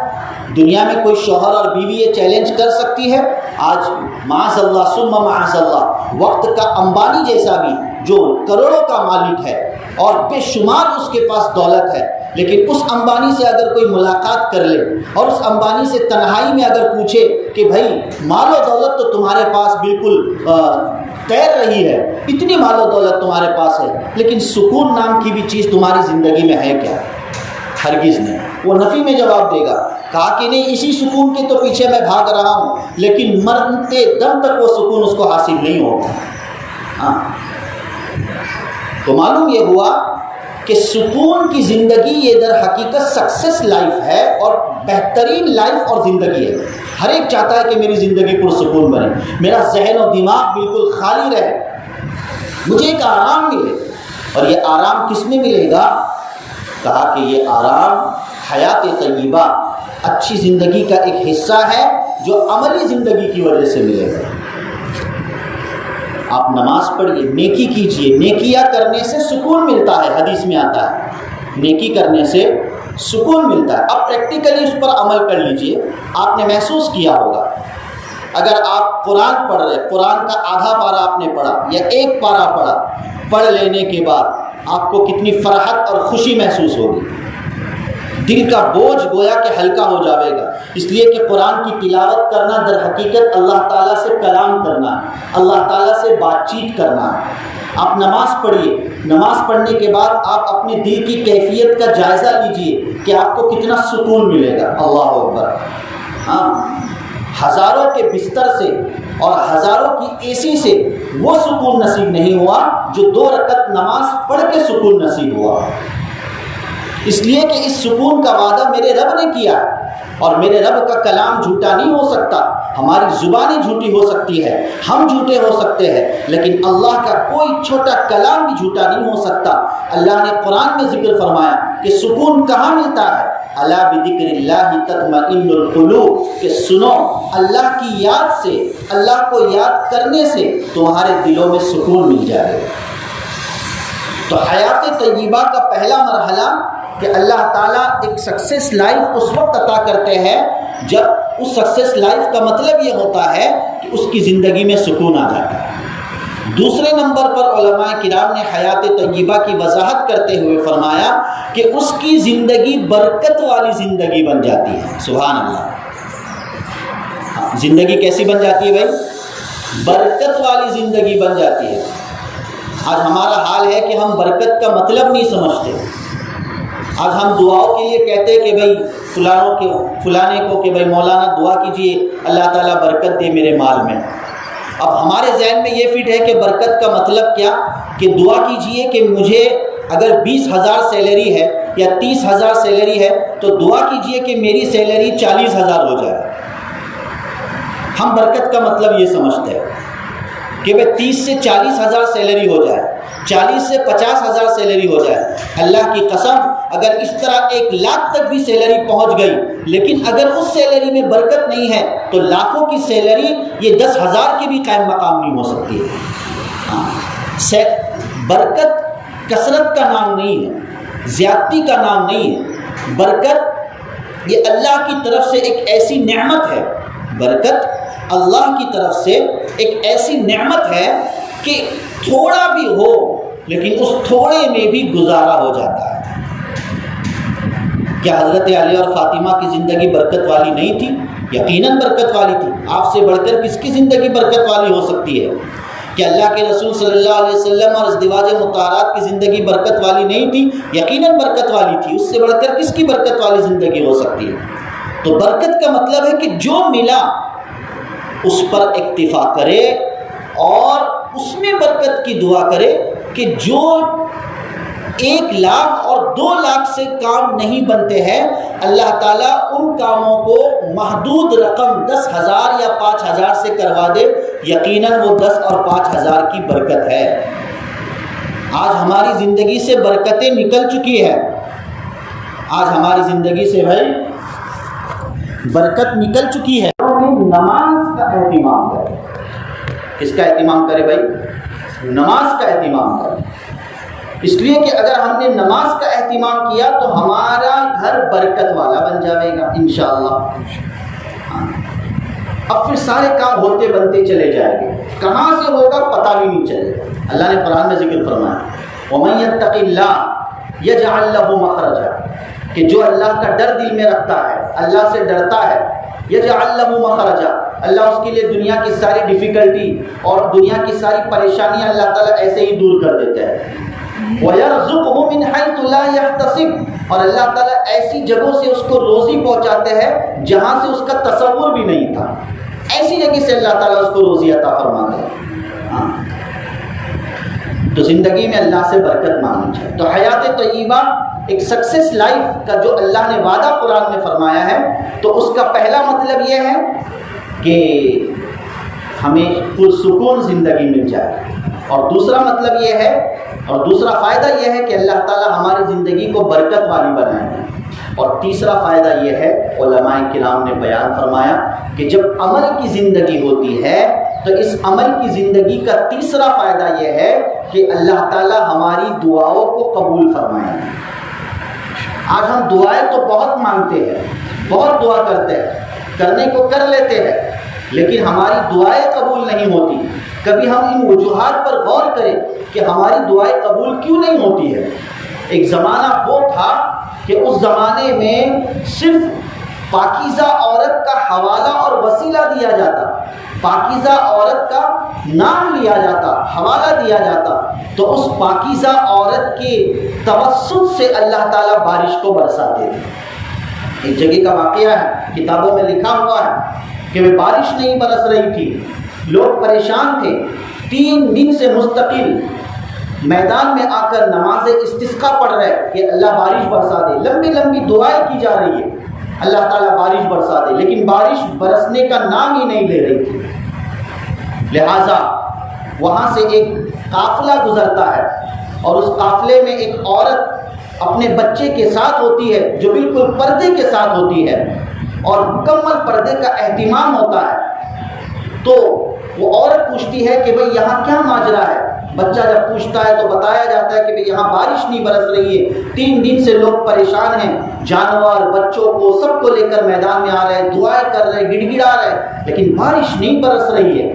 دنیا میں کوئی شوہر اور بیوی یہ چیلنج کر سکتی ہے؟ آج معاذ اللہ ثم معاذ اللہ وقت کا امبانی جیسا بھی جو کروڑوں کا مالک ہے اور بے شمار اس کے پاس دولت ہے، لیکن اس امبانی سے اگر کوئی ملاقات کر لے اور اس امبانی سے تنہائی میں اگر پوچھے کہ بھائی مال و دولت تو تمہارے پاس بالکل تیر رہی ہے، اتنی مال و دولت تمہارے پاس ہے، لیکن سکون نام کی بھی چیز تمہاری زندگی میں ہے کیا؟ ہرگز نہیں۔ وہ نفی میں جواب دے گا، کہا کہ نہیں اسی سکون کے تو پیچھے میں بھاگ رہا ہوں، لیکن مرتے دم تک وہ سکون اس کو حاصل نہیں ہوگا۔ ہاں تو معلوم یہ ہوا کہ سکون کی زندگی یہ در حقیقت سکسیس لائف ہے اور بہترین لائف اور زندگی ہے۔ ہر ایک چاہتا ہے کہ میری زندگی پرسکون بنے، میرا ذہن و دماغ بالکل خالی رہے، مجھے ایک آرام ملے۔ اور یہ آرام کس میں ملے گا؟ کہا کہ یہ آرام حیات طیبہ، اچھی زندگی کا ایک حصہ ہے جو عملی زندگی کی وجہ سے ملے گا۔ آپ نماز پڑھیے، نیکی کیجیے، نیکیاں کرنے سے سکون ملتا ہے، حدیث میں آتا ہے نیکی کرنے سے سکون ملتا ہے۔ اب پریکٹیکلی اس پر عمل کر لیجئے۔ آپ نے محسوس کیا ہوگا اگر آپ قرآن پڑھ رہے، قرآن کا آدھا پارہ آپ نے پڑھا یا ایک پارہ پڑھا، پڑھ لینے کے بعد آپ کو کتنی فرحت اور خوشی محسوس ہوگی، دل کا بوجھ گویا کہ ہلکا ہو جاوے گا، اس لیے کہ قرآن کی تلاوت کرنا در حقیقت اللہ تعالیٰ سے کلام کرنا ہے، اللہ تعالیٰ سے بات چیت کرنا ہے۔ آپ نماز پڑھیے، نماز پڑھنے کے بعد آپ اپنے دل کی کیفیت کا جائزہ لیجئے کہ آپ کو کتنا سکون ملے گا۔ اللہ اکبر۔ ہاں ہزاروں کے بستر سے اور ہزاروں کی اے سی سے وہ سکون نصیب نہیں ہوا جو 2 رکعت نماز پڑھ کے سکون نصیب ہوا، اس لیے کہ اس سکون کا وعدہ میرے رب نے کیا اور میرے رب کا کلام جھوٹا نہیں ہو سکتا۔ ہماری زبانیں جھوٹی ہو سکتی ہے، ہم جھوٹے ہو سکتے ہیں، لیکن اللہ کا کوئی چھوٹا کلام بھی جھوٹا نہیں ہو سکتا۔ اللہ نے قرآن میں ذکر فرمایا کہ سکون کہاں ملتا ہے؟ الا بذکر اللہ تطمئن القلوب، کہ سنو اللہ کی یاد سے، اللہ کو یاد کرنے سے تمہارے دلوں میں سکون مل جائے گا۔ تو حیات طیبہ کا پہلا مرحلہ کہ اللہ تعالیٰ ایک سکسیس لائف اس وقت عطا کرتے ہیں جب اس سکسیس لائف کا مطلب یہ ہوتا ہے کہ اس کی زندگی میں سکون آ جاتا ہے۔ دوسرے نمبر پر علماء کرام نے حیات طیبہ کی وضاحت کرتے ہوئے فرمایا کہ اس کی زندگی برکت والی زندگی بن جاتی ہے۔ سبحان اللہ۔ زندگی کیسی بن جاتی ہے بھائی؟ برکت والی زندگی بن جاتی ہے۔ آج ہمارا حال ہے کہ ہم برکت کا مطلب نہیں سمجھتے۔ آج ہم دعاؤں کے لیے کہتے ہیں کہ بھائی فلانے کو کہ بھائی مولانا دعا کیجئے اللہ تعالیٰ برکت دے میرے مال میں۔ اب ہمارے ذہن میں یہ فٹ ہے کہ برکت کا مطلب کیا، کہ دعا کیجئے کہ مجھے اگر 20,000 سیلری ہے یا 30,000 سیلری ہے تو دعا کیجئے کہ میری سیلری 40,000 ہو جائے۔ ہم برکت کا مطلب یہ سمجھتے ہیں کہ بھائی 30 سے 40,000 سیلری ہو جائے، 40 سے 50,000 سیلری ہو جائے۔ اللہ کی قسم اگر اس طرح 1,00,000 تک بھی سیلری پہنچ گئی، لیکن اگر اس سیلری میں برکت نہیں ہے تو لاکھوں کی سیلری یہ 10,000 کی بھی قائم مقام نہیں ہو سکتی ہے۔ برکت کثرت کا نام نہیں ہے، زیادتی کا نام نہیں ہے۔ برکت یہ اللہ کی طرف سے ایک ایسی نعمت ہے، برکت اللہ کی طرف سے ایک ایسی نعمت ہے کہ تھوڑا بھی ہو لیکن اس تھوڑے میں بھی گزارا ہو جاتا ہے۔ کیا حضرت علی اور فاطمہ کی زندگی برکت والی نہیں تھی؟ یقیناً برکت والی تھی۔ آپ سے بڑھ کر کس کی زندگی برکت والی ہو سکتی ہے؟ کہ اللہ کے رسول صلی اللہ علیہ وسلم اور ازدواج مطہرات کی زندگی برکت والی نہیں تھی؟ یقیناً برکت والی تھی۔ اس سے بڑھ کر کس کی برکت والی زندگی ہو سکتی ہے؟ تو برکت کا مطلب ہے کہ جو ملا اس پر اکتفا کرے اور اس میں برکت کی دعا کرے، کہ جو 1,00,000 اور 2,00,000 سے کام نہیں بنتے ہیں، اللہ تعالیٰ ان کاموں کو محدود رقم 10,000 یا 5,000 سے کروا دے۔ یقیناً وہ 10 اور 5,000 کی برکت ہے۔ آج ہماری زندگی سے برکتیں نکل چکی ہے، آج ہماری زندگی سے بھائی برکت نکل چکی ہے۔ نماز کا اہتمام کرے۔ کس کا اہتمام کرے بھائی؟ نماز کا اہتمام کرے۔ اس لیے کہ اگر ہم نے نماز کا اہتمام کیا تو ہمارا گھر برکت والا بن جائے گا انشاءاللہ۔ اب پھر سارے کام ہوتے بنتے چلے جائیں گے، کہاں سے ہوگا پتہ بھی نہیں چلے گا۔ اللہ نے قرآن میں ذکر فرمایا وَمَن يَتَّقِ اللَّهَ يَجْعَلْ لَهُ مَخْرَجًا، کہ جو اللہ کا ڈر دل میں رکھتا ہے، اللہ سے ڈرتا ہے، یجعل له مخرجا، اللہ اس کے لیے دنیا کی ساری ڈیفیکلٹی اور دنیا کی ساری پریشانیاں اللہ تعالیٰ ایسے ہی دور کر دیتے ہیں۔ وَيَرْزُقْهُ مِنْ حَيْثُ لَا يَحْتَسِبُ، اور اللہ تعالیٰ ایسی جگہوں سے اس کو روزی پہنچاتے ہیں جہاں سے اس کا تصور بھی نہیں تھا، ایسی جگہ سے اللہ تعالیٰ اس کو روزی عطا فرماتے ہیں۔ تو زندگی میں اللہ سے برکت مانگنی چاہیے۔ تو حیات طیبہ ایک سکسیس لائف کا جو اللہ نے وعدہ قرآن میں فرمایا ہے، تو اس کا پہلا مطلب یہ ہے کہ ہمیں پرسکون زندگی مل جائے، اور دوسرا مطلب یہ ہے اور دوسرا فائدہ یہ ہے کہ اللہ تعالیٰ ہماری زندگی کو برکت والی بنائے گا۔ اور تیسرا فائدہ یہ ہے، علماء کرام نے بیان فرمایا کہ جب عمل کی زندگی ہوتی ہے تو اس عمل کی زندگی کا تیسرا فائدہ یہ ہے کہ اللہ تعالیٰ ہماری دعاؤں کو قبول فرمائے گا۔ آج ہم دعائیں تو بہت مانگتے ہیں، بہت دعا کرتے ہیں، کرنے کو کر لیتے ہیں، لیکن ہماری دعائیں قبول نہیں ہوتی۔ کبھی ہم ان وجوہات پر غور کریں کہ ہماری دعائیں قبول کیوں نہیں ہوتی ہے۔ ایک زمانہ وہ تھا کہ اس زمانے میں صرف پاکیزہ عورت کا حوالہ اور وسیلہ دیا جاتا، پاکیزہ عورت کا نام لیا جاتا، حوالہ دیا جاتا، تو اس پاکیزہ عورت کے توسط سے اللہ تعالیٰ بارش کو برساتے تھے۔ ایک جگہ کا واقعہ ہے، کتابوں میں لکھا ہوا ہے کہ بارش نہیں برس رہی تھی، لوگ پریشان تھے، 3 دن سے مستقل میدان میں آ کر نماز استسقاء پڑھ رہے کہ اللہ بارش برسا دے، لمبی لمبی دعائیں کی جا رہی ہے اللہ تعالیٰ بارش برسا دے، لیکن بارش برسنے کا نام ہی نہیں لے رہی تھی۔ لہٰذا وہاں سے ایک قافلہ گزرتا ہے، اور اس قافلے میں ایک عورت اپنے بچے کے ساتھ ہوتی ہے جو بالکل پردے کے ساتھ ہوتی ہے، اور مکمل پردے کا اہتمام ہوتا ہے۔ تو وہ عورت پوچھتی ہے کہ بھئی یہاں کیا ماجرا ہے؟ بچہ جب پوچھتا ہے تو بتایا جاتا ہے کہ بھئی یہاں بارش نہیں برس رہی ہے، 3 دن سے لوگ پریشان ہیں، جانور بچوں کو سب کو لے کر میدان میں آ رہے ہیں، دعائیں کر رہے ہیں، گڑ گڑا رہے ہیں، لیکن بارش نہیں برس رہی ہے۔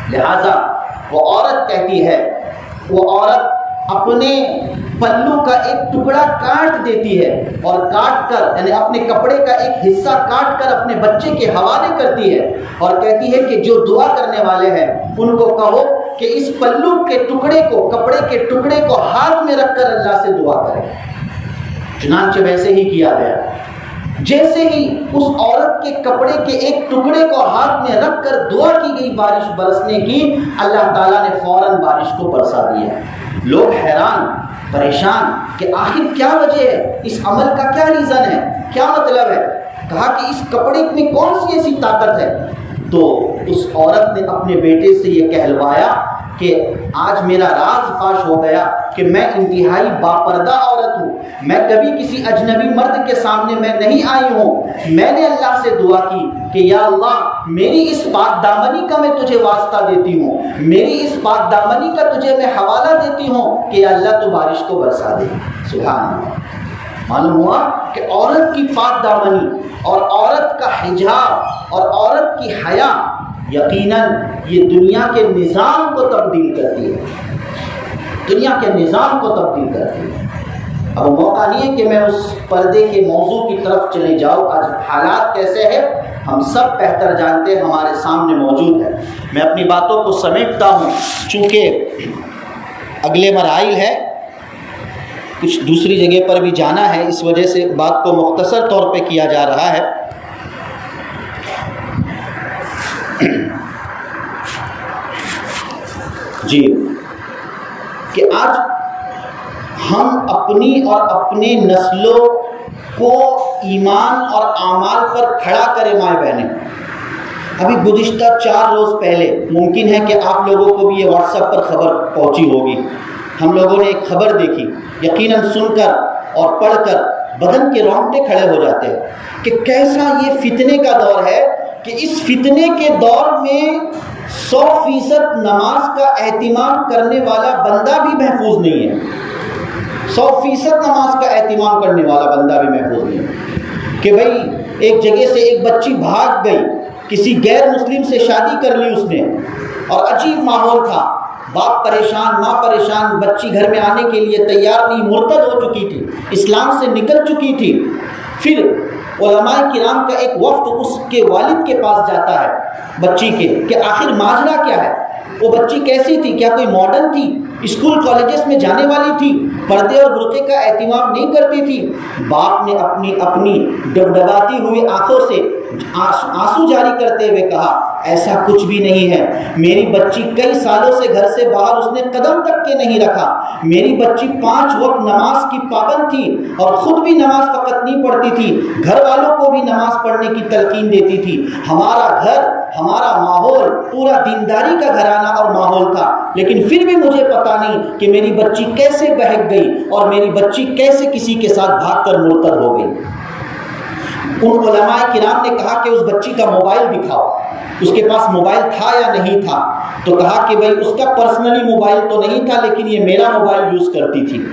لہٰذا وہ عورت کہتی ہے، وہ عورت اپنے پلو کا ایک ٹکڑا کاٹ دیتی ہے، اور کاٹ کر یعنی اپنے کپڑے کا ایک حصہ کاٹ کر اپنے بچے کے حوالے کرتی ہے، اور کہتی ہے کہ جو دعا کرنے والے ہیں ان کو کہو کہ اس پلو کے ٹکڑے کو، کپڑے کے ٹکڑے کو ہاتھ میں رکھ کر اللہ سے دعا کریں۔ چنانچہ ویسے ہی کیا گیا۔ جیسے ہی اس عورت کے کپڑے کے ایک ٹکڑے کو ہاتھ میں رکھ کر دعا کی گئی بارش برسنے کی، اللہ تعالیٰ نے فوراً بارش کو برسا دیا۔ لوگ حیران پریشان کہ آخر کیا وجہ ہے، اس عمل کا کیا ریزن ہے، کیا مطلب ہے؟ کہا کہ اس کپڑے میں کون سی ایسی طاقت ہے؟ تو اس عورت نے اپنے بیٹے سے یہ کہلوایا کہ آج میرا راز فاش ہو گیا کہ میں انتہائی باپردہ عورت ہوں، میں کبھی کسی اجنبی مرد کے سامنے میں نہیں آئی ہوں۔ میں نے اللہ سے دعا کی کہ یا اللہ میری اس پاک دامنی کا میں تجھے واسطہ دیتی ہوں، میری اس پاک دامنی کا تجھے میں حوالہ دیتی ہوں کہ یا اللہ تو بارش کو برسا دے۔ سبحان اللہ۔ معلوم ہوا کہ عورت کی پاک دامنی اور عورت کا حجاب اور عورت کی حیا یقیناً یہ دنیا کے نظام کو تبدیل کرتی ہے، دنیا کے نظام کو تبدیل کرتی ہے۔ اب موقع نہیں ہے کہ میں اس پردے کے موضوع کی طرف چلے جاؤں، آج حالات کیسے ہیں ہم سب بہتر جانتے ہیں، ہمارے سامنے موجود ہے۔ میں اپنی باتوں کو سمیٹتا ہوں، چونکہ اگلے مراحل ہے، کچھ دوسری جگہ پر بھی جانا ہے، اس وجہ سے بات کو مختصر طور پہ کیا جا رہا ہے۔ جی کہ آج ہم اپنی اور اپنے نسلوں کو ایمان اور اعمال پر کھڑا کریں مائیں بہنیں۔ ابھی گزشتہ 4 روز پہلے ممکن ہے کہ آپ لوگوں کو بھی یہ واٹس ایپ پر خبر پہنچی ہوگی، ہم لوگوں نے ایک خبر دیکھی، یقیناً سن کر اور پڑھ کر بدن کے رونگٹے کھڑے ہو جاتے ہیں کہ کیسا یہ فتنے کا دور ہے کہ اس فتنے کے دور میں 100% نماز کا اہتمام کرنے والا بندہ بھی محفوظ نہیں ہے، 100% نماز کا اہتمام کرنے والا بندہ بھی محفوظ نہیں ہے کہ بھئی ایک جگہ سے ایک بچی بھاگ گئی، کسی غیر مسلم سے شادی کر لی اس نے، اور عجیب ماحول تھا، باپ پریشان، ماں پریشان، بچی گھر میں آنے کے لیے تیار نہیں، مرتد ہو چکی تھی، اسلام سے نکل چکی تھی۔ پھر علماء کرام کا ایک وفد اس کے والد کے پاس جاتا ہے بچی کے کہ آخر ماجرا کیا ہے، وہ بچی کیسی تھی، کیا کوئی ماڈرن تھی، اسکول کالجز میں جانے والی تھی، پردے اور برقعے کا اہتمام نہیں کرتی تھی؟ باپ نے اپنی ڈبڈباتی ہوئی آنکھوں سے آنسو جاری کرتے ہوئے کہا ایسا کچھ بھی نہیں ہے، میری بچی کئی سالوں سے گھر سے باہر اس نے قدم تک کے نہیں رکھا، میری بچی 5 وقت نماز کی پابند تھی اور خود بھی نماز فقط نہیں پڑھتی تھی، گھر والوں کو بھی نماز پڑھنے کی تلقین دیتی تھی، ہمارا گھر، ہمارا ماحول پورا دینداری کا گھرانہ اور ماحول تھا، لیکن پھر بھی مجھے پتا نہیں کہ میری بچی کیسے بہک گئی اور میری بچی کیسے کسی کے ساتھ بھاگ کر مرتد ہو گئی۔ ان علماء کرام نے کہا کہ اس بچی کا موبائل دکھاؤ، اس کے پاس موبائل تھا یا نہیں تھا؟ تو کہا کہ بھئی اس کا پرسنلی موبائل تو نہیں تھا، لیکن یہ میرا موبائل یوز کرتی تھی،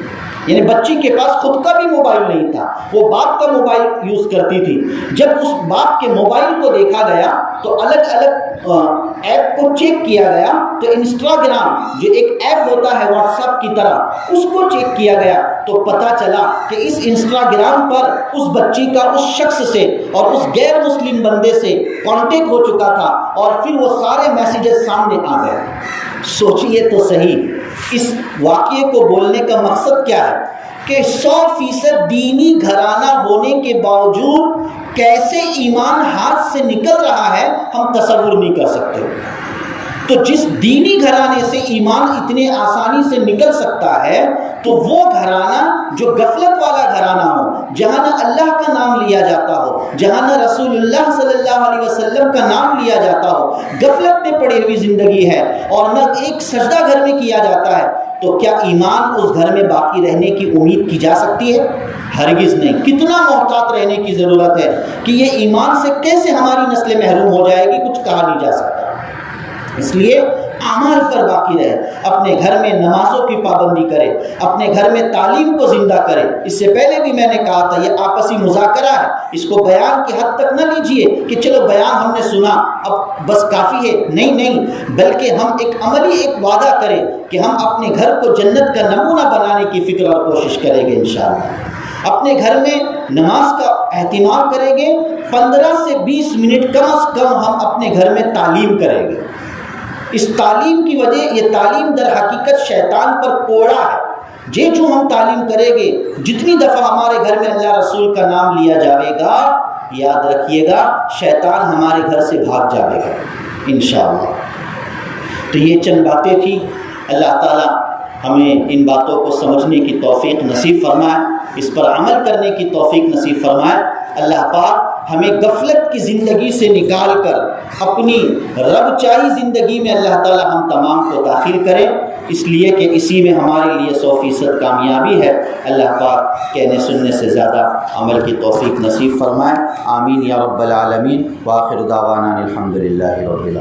یعنی بچی کے پاس خود کا بھی موبائل نہیں تھا، وہ باپ کا موبائل یوز کرتی تھی۔ جب اس باپ کے موبائل کو دیکھا گیا تو الگ الگ ایپ کو چیک کیا گیا، تو انسٹاگرام جو ایک ایپ ہوتا ہے واٹس ایپ کی طرح، اس کو چیک کیا گیا تو پتا چلا کہ اس انسٹاگرام پر اس بچی کا اس شخص سے اور اس غیر مسلم بندے سے کانٹیکٹ ہو چکا تھا، اور پھر وہ سارے میسیجز سامنے آ گئے۔ سوچئے تو صحیح، اس واقعے کو بولنے کا مقصد کیا ہے کہ 100% دینی گھرانہ ہونے کے باوجود کیسے ایمان ہاتھ سے نکل رہا ہے ہم تصور نہیں کر سکتے۔ تو جس دینی گھرانے سے ایمان اتنے آسانی سے نکل سکتا ہے، تو وہ گھرانہ جو غفلت والا گھرانہ ہو، جہاں نہ اللہ کا نام لیا جاتا ہو، جہاں نہ رسول اللہ صلی اللہ علیہ وسلم کا نام لیا جاتا ہو، غفلت میں پڑی ہوئی زندگی ہے اور نہ ایک سجدہ گھر میں کیا جاتا ہے، تو کیا ایمان اس گھر میں باقی رہنے کی امید کی جا سکتی ہے؟ ہرگز نہیں۔ کتنا محتاط رہنے کی ضرورت ہے کہ یہ ایمان سے کیسے ہماری نسل محروم ہو جائے گی، کچھ کہا نہیں جا سکتا۔ اس لیے اعمال پر باقی رہے، اپنے گھر میں نمازوں کی پابندی کرے، اپنے گھر میں تعلیم کو زندہ کرے۔ اس سے پہلے بھی میں نے کہا تھا یہ آپسی مذاکرہ ہے، اس کو بیان کی حد تک نہ لیجئے کہ چلو بیان ہم نے سنا اب بس کافی ہے، نہیں، بلکہ ہم ایک عملی ایک وعدہ کریں کہ ہم اپنے گھر کو جنت کا نمونہ بنانے کی فکر اور کوشش کریں گے انشاءاللہ۔ اپنے گھر میں نماز کا اہتمام کریں گے، 15 سے 20 منٹ کم از کم ہم اپنے گھر میں تعلیم کریں گے۔ اس تعلیم کی وجہ، یہ تعلیم در حقیقت شیطان پر کوڑا ہے۔ جو ہم تعلیم کریں گے، جتنی دفعہ ہمارے گھر میں اللہ رسول کا نام لیا جائے گا، یاد رکھیے گا شیطان ہمارے گھر سے بھاگ جائے گا انشاءاللہ۔ تو یہ چند باتیں تھیں، اللہ تعالیٰ ہمیں ان باتوں کو سمجھنے کی توفیق نصیب فرمائے، اس پر عمل کرنے کی توفیق نصیب فرمائے۔ اللہ پاک ہمیں غفلت کی زندگی سے نکال کر اپنی رب چاہی زندگی میں اللہ تعالیٰ ہم تمام کو داخل کریں، اس لیے کہ اسی میں ہمارے لیے 100% کامیابی ہے۔ اللہ پاک کہنے سننے سے زیادہ عمل کی توفیق نصیب فرمائے، آمین یا رب العالمین۔ وآخر دعوانا الحمدللہ رب العالمین۔